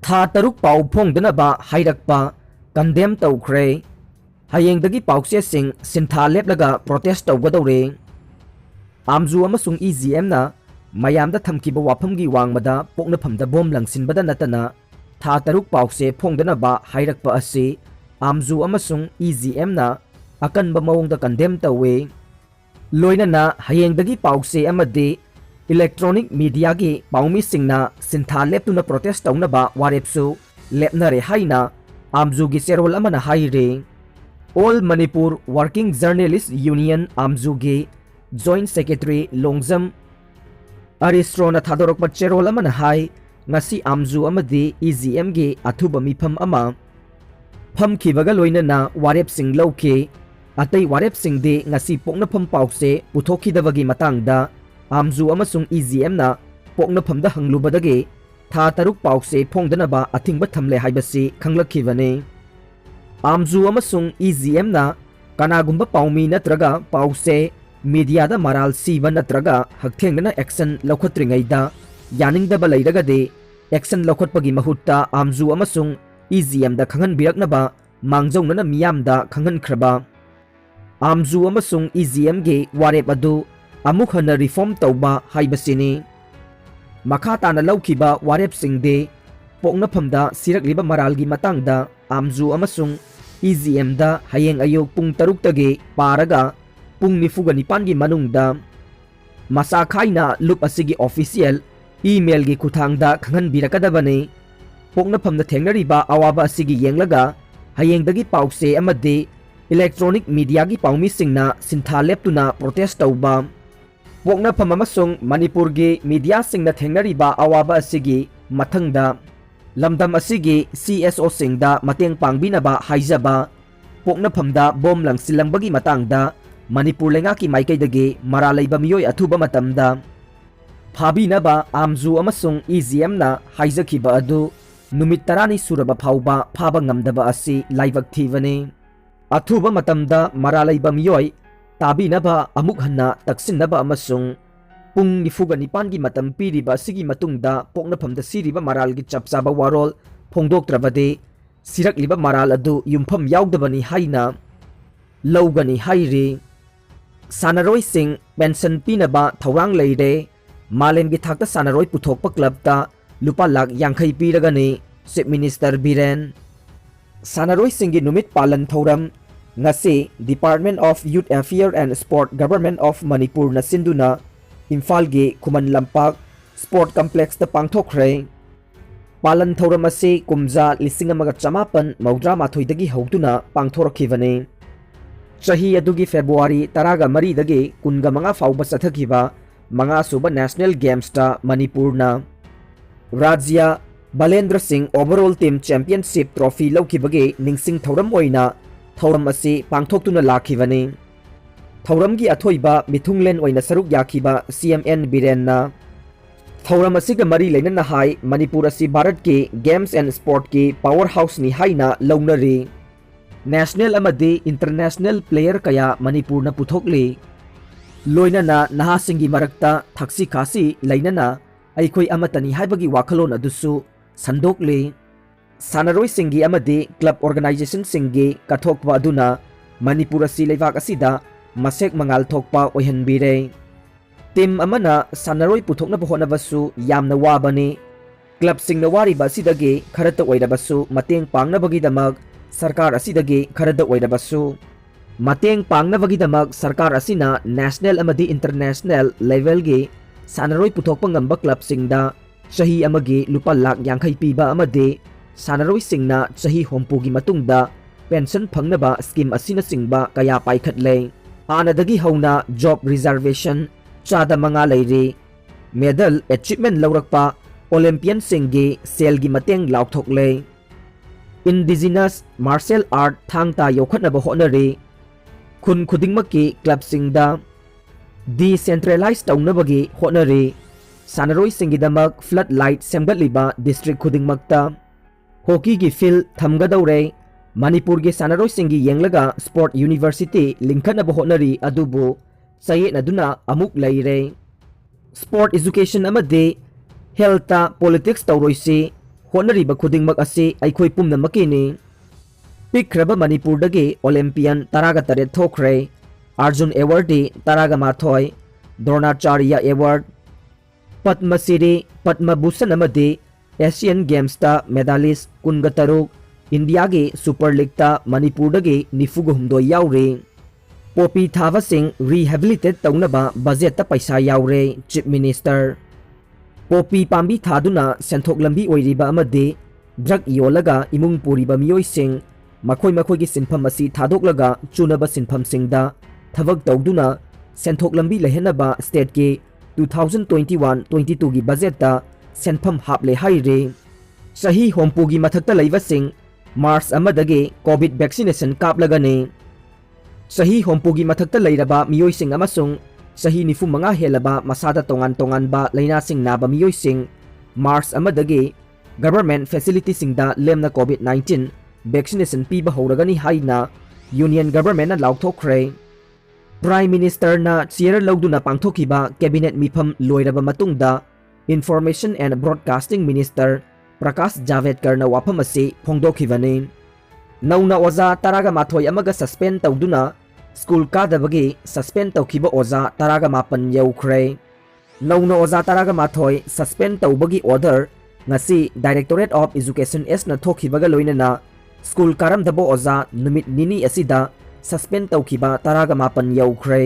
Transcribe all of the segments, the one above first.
था तरुक पाउ फोंगदनबा हाइरक्पा condemn तौख्रे हयेंदगी पाउसेसिंग सिंथा लेपलगा protest तौगदौरे आमजू अमसुंग EGM ना मयामदा थमकिबा वाफमगी वांगमदा पोकनफमदा बोम लंगसिनबदा नतना था तरुक पाउसे फोंगदनबा हाइरक्पा असि आमजू अमसुंग EGM ना अकनबा मवंगदा कंडेम तौवे लोइनना हयेंदगी पाउसे अमदे इलेक्ट्रॉनिक मीडिया की पाउमी सिंगना सिंथा लेपतुना प्रोटेस्ट तौनबा वारेपसु लेपनरे हाइना आमजू की सेरोल अमना हाइरे all Manipur working journalist union आमजू की जॉइंट सेक्रेटरी लोंगजम अरिस्ट्रोना थादोरकपा चेरोल अमना हाइ ngasi आमजू अमदे EGM की अथुबा मिफम अमा फमखिबगा लोइनना वारेप सिंग लौखे अतै वारेप सिंगदे ngasi पोकनफम पाउसे पुथोखिदबगी मतंगदा आमजू अमसुंग EGM ना पोकनफमदा हंगलुबदगे था तरुक पाउसे फोंगदनबा अथिंगबा थमले हाइबसी खंगलखिबने आमजू अमसुंग EGM ना कनागुंबा पाउमी नत्रगा पाउसे मीडियादा मराल सीबा नत्रगा हकथेंगना एक्शन लौखत्रिंगैदा यानिंगदबा लैरगदे एक्शन लौखत्पगी महुत्ता आमजू अमसुंग EGM दा खंगनबिरकनबा मांगजौनना मियामदा खंगनख्रबा आमजू अमसुंग EGM गे वारेप अदु अमुक हन्ना रिफॉर्म तौबा हाइबसिनी मखा ताना लौखिबा वारेप सिंगदे पोकनफमदा सिरकलिबा मरालगी मतंगदा आमजू अमसुंग EGM दा हयेंग अयोग पुंग तरुक्तगे पारगा पुंग निफुगा निपानगी मनुंगदा मसा खाइना लुप असिगी ऑफिशियल ईमेल गी खुथांगदा खंगनबिरकदबने पोकनफमदा थेंगनरिबा अवाबा असिगी येंगलगा हयेंगदगी पाउसे अमदे इलेक्ट्रॉनिक मीडिया की पाउमी सिंगना सिंथा लेपतुना प्रोटेस्ट तौबा पोकनफम अमसुंग मणिपुर की मीडिया सिंगना थेंगनरिबा अवाबा असिगी मथंगदा लमदम असिगी CSO सिंगदा मतेंग पांगबिनबा हाइजबा पोकनफमदा बोम लंगसिलंबगी मतंगदा मणिपुर लेंगा की माइकैदगे मरा लैबा मियोय अथुबा मतमदा फाबिनबा आमजू अमसुंग EGM ना हाइजखिबा अदु नुमित 10 सुरबा फाउबा फाबा ngamdaba असि लाइबक थीबने अथुबा मतमदा मरा लैबा मियोय ताबिनबा अमुक हन्ना तक्सिनबा अमसुंग पुंग निफुगा निपानगी मतम पीरिबा सिगी मतुंगदा पोकनफमदा सिरिबा मरालगी चपचाबा वारोल फोंगदोक्त्रबदे सिरकलिबा मराल अदु युमफम याउदबनी हाइना लौगनी हाइरे सानरोय सिंग पेंशन पीनबा थौरांग लैरे मालेमगी थाकता सानरोय पुथोकपा क्लबता लुपा लाख 50 पीरगने चीफ मिनिस्टर बीरेन सानरोय सिंगी नुमित पालन थौरम ngasi Department of Youth Affairs and Sport Government of Manipur na sinduna Imphal gi Khuman Lampak Sport Complex ta pangthokre palan thauram ase kumja 1958 dagi hautuna pangthorakhibane chahi adugi February 13 dagi 15 fauba sathakiba manga suba National Games ta Manipur na Rajya Balendra Singh Overall Team Championship Trophy laukibage ningsing thauram oina थौरम असी पांगथोक्तुना लाखिबने थौरमगी अथोइबा मिथुंगलेन ओइना सरुक याखिबा CMN बीरेनना थौरम असिगा मरी लेनना high Manipur असी भारत के games and sport के power house नि हाइना लौनरे national अमदे international player कया मणिपुर न पुथोकले लोइनना नहासिंगी मरक्ता थक्सी खासी लेनना अइखोइ अमतनी हाइबगी वाखलोन अदुसु संदोकले सानरोय सिंगी अमदे क्लब ऑर्गेनाइजेशन सिंगी कथोकपा अदुना मणिपुर असि लेवाक असिदा मसेक मंगाल थोकपा ओहनबिरे टीम अमना सानरोय पुथोकनबा होनबसु यामना वाबने क्लब सिंगना वारिबा असिदगे खरत ओइरबसु मतेंग पांगनबगीदमक सरकार असिदगे खरत ओइरबसु मतेंग पांगनबगीदमक सरकार असिना नेशनल अमदि इंटरनेशनल लेवल गे सानरोय पुथोकपा ngamba क्लब सिंगदा चही अमगे लुपा लाख 50 पीबा अमदे सानरोय सिंगना चही होमपुगी मतुंगदा पेंशन फंगनबा स्कीम असिना सिंगबा कया पाइखटले आनदगी हौना जॉब रिजर्वेशन चादा मंगा लेरे मेडल अचीवमेंट लौरकपा ओलंपियन सिंगे सेलगी मतेंग लाउथोकले इंडिजिनस मार्शल आर्ट थांगता योखनबा होनरे खुन खुदिंगमकी क्लब सिंगदा डिसेंट्रलाइज तौनबगी होनरे सानरोय सिंगिदमक फ्लड लाइट सेमगतलिबा डिस्ट्रिक्ट खुदिंगमक्ता हॉकी की फील्ड थमगदौरे मणिपुर के सानरोय सिंगी येंगलगा स्पोर्ट यूनिवर्सिटी लिंखनबा होनरी अदुबो चयेनदुना अमुक लैरे स्पोर्ट एजुकेशन अमदे हेल्थ पॉलिटिक्स तौरोइसे होनरीबा खुदिंगमक असे अइखोय पुमनमकिनी पिखरबा मणिपुरदगी ओलंपियन तरागा तरेट थोखरे अर्जुन एवार्डी तरागा माथोय द्रोणाचार्य एवार्ड पद्मश्री पद्मभूषण अमदी एशियन गेम्स ता मेडालिस्ट कुनगा तरुक इंडिया के सुपर लीग ता मणिपुरदगी निफुगा हुमदोय यावरे पोपी थाबसिंग रिहेबिलिटेट तौनबा बजेट ता पैसा यावरे चीफ मिनिस्टर पोपी पाम्बी थादुना सेंथोक लंबी ओइरिबा अमदी ड्रग योलगा इमुंग पुरीबा मियोइसिंग मखोय मखोयगी सिनफम असी थादोकलगा चुनबा सिनफमसिंगदा थबक तौदुना सेंथोक लंबी लेहेनबा स्टेट के 2021-22 की बजेट ता सेंफम हापले हाइरे सही होमपुगी मथक्ता लैबसिंग मार्च अमदगे कोविड वैक्सीनेशन कापलगने सही होमपुगी मथक्ता लैरबा मियोइसिंग अमसुंग सही 95 हेलबा मसादा तोंगान तोंगानबा लैनासिंग नाबा मियोइसिंग मार्च अमदगे गवर्नमेंट फैसिलिटी सिंगदा लेमना कोविड-19 वैक्सीनेशन पीबा हौरगनी हाइना यूनियन गवर्नमेंट लाउथोखरे प्राइम मिनिस्टर ना चेयर लौदुना पांथोखिबा कैबिनेट मिफम लोइरबा मतुंगदा information and broadcasting minister Prakash Javadekar ना वाफम असे फोंदोखिबने नौना ओजा तरागा माथोय अमगा सस्पेंड तौदुना स्कूल कादबगी सस्पेंड तौखिबा ओजा तरागा मापन यौखरे नौना ओजा तरागा माथोय सस्पेंड तौबगी order ngasi directorate of education S ना थोखिबगा लोइनना स्कूल कारमदबो ओजा नुमित निनी असिदा सस्पेंड तौखिबा तरागा मापन यौखरे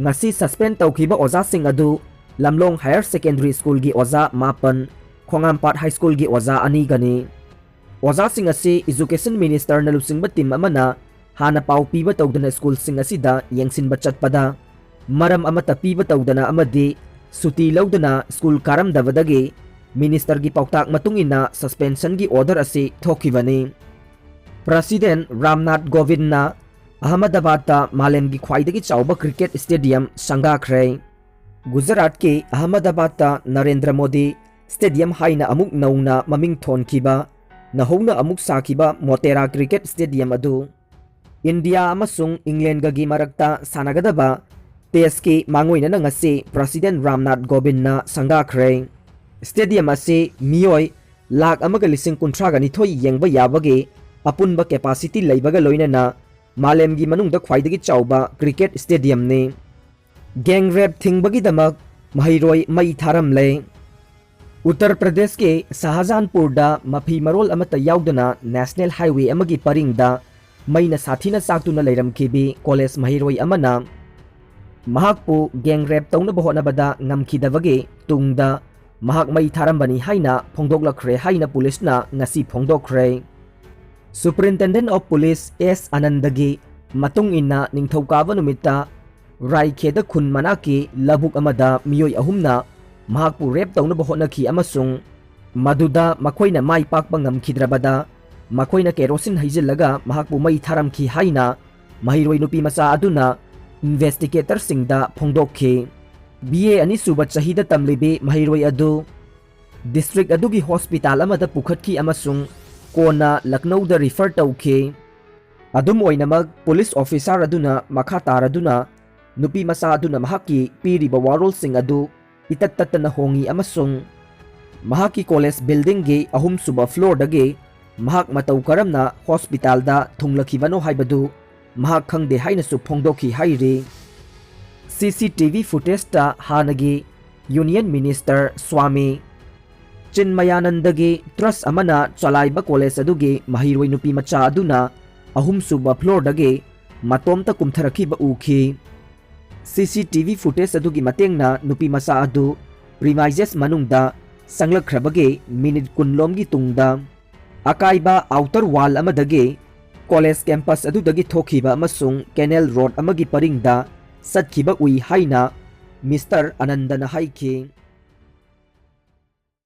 ngasi सस्पेंड तौखिबा ओजा सिंग अदु लमलोंग हायर सेकेंडरी स्कूल की ओजा मापन खोंगामपाट हाई स्कूल की ओजा अनि गनी ओजा सिंग असी एजुकेशन मिनिस्टर ना लुसिंगबा टीम अमना हाना पाउ पीबा तौदना स्कूल सिंग असिदा यंगसिनबा चटपदा मरम अमता पीबा तौदना अमदी सुती लौदना स्कूल कारमदबदगी मिनिस्टर की पौताक मतुंगिना सस्पेंशन की ऑर्डर असी थोखिबनी प्रेसिडेंट रामनाथ कोविंद ना अहमदाबाद मालेम की ख्वाइदगी चाउबा क्रिकेट स्टेडियम संगाखरे गुजरात के अहमदाबाद नरेंद्र मोदी स्टेडियम हाइना अमुक नौना ममिंग थोनखिबा नहौना अमुक साखिबा मोटेरा क्रिकेट स्टेडियम अदु इंडिया अमसुंग इंग्लैंड गी मरक्ता सानगदबा टेस्ट की मांगोइना ngasi प्रेसिडेंट रामनाथ कोविंद ना संगाखरे स्टेडियम असे मियोय लाख अमगा लिसिंग कुंथ्रागा निथोय येंगबा याबगे अपुनबा कैपेसिटी लैबगा लोइनना मालेम की मनुंगदा ख्वाइदगी चाउबा क्रिकेट स्टेडियम ने गैंग रेप थिंगबगी दमक महिरोय मई थारमले उत्तर प्रदेश के शाहजहानपुरदा मफी मरोल अमता याउदना नेशनल हाईवे अमगी परिंगदा मईना साथीना साक्तुना लैरमखिबी कॉलेज महिरोय अमना महाकपु गैंग रेप तौनबा होनबदा ngamkhidabage tungda mahak mai tharambani haina phongdoklakre haina police ना ngasi phongdokre Superintendent of Police S Anandagi matung inna ningthaukawa numita Raikheda khun manaki labuk amada miyoi ahumna mahakpu rep taunaba hotnakhi amasung maduda makhoina mai pakpa ngamkhidrabada makhoina kerosin haijillaga mahakpu mai tharamkhi haina mahiroi nupi macha aduna investigator singda phongdokhi BA ani suba chahida tamlibi mahiroi adu district adugi hospital amada pukhatkhi amasung कोना लखनऊ द refer तौखे अदुम ओइनमक police officer अदुना मखा तारदुना नुपी मसा अदुना महाकी पीरिबा वारोल सिंग अदु इतत ततना होंगी अमसुंग महाकी कॉलेज बिल्डिंग गे अहुम सुबा फ्लोर दगे महाक मतौ करमना हॉस्पिटल दा थुंगलखिबनो हाइबदु महाक खंगदे हाइनसु फोंगदोखि हाइरे सीसीटीवी फुटेज ता हानगी यूनियन मिनिस्टर स्वामी चिन्मयानंदगी ट्रस्ट अमना चलाइबा कॉलेज अदुगी महिरोय नुपी मचा अदुना अहुम सुबा फ्लोर दगे मतोमता कुमथरखिबा उखी सीसीटीवी फुटेज अदुगी mateengna नुपी मचा अदु प्रीमाइजेस मनुंगदा संगलखरबगे मिनिट कुनलोमगी तुंगदा अकाइबा आउटर वाल अमदगे कॉलेज कैंपस अदुदगी थोखिबा अमसुंग कैनल रोड अमगी परिंगदा सतखिबा उई हाइना मिस्टर आनंदना हाइखी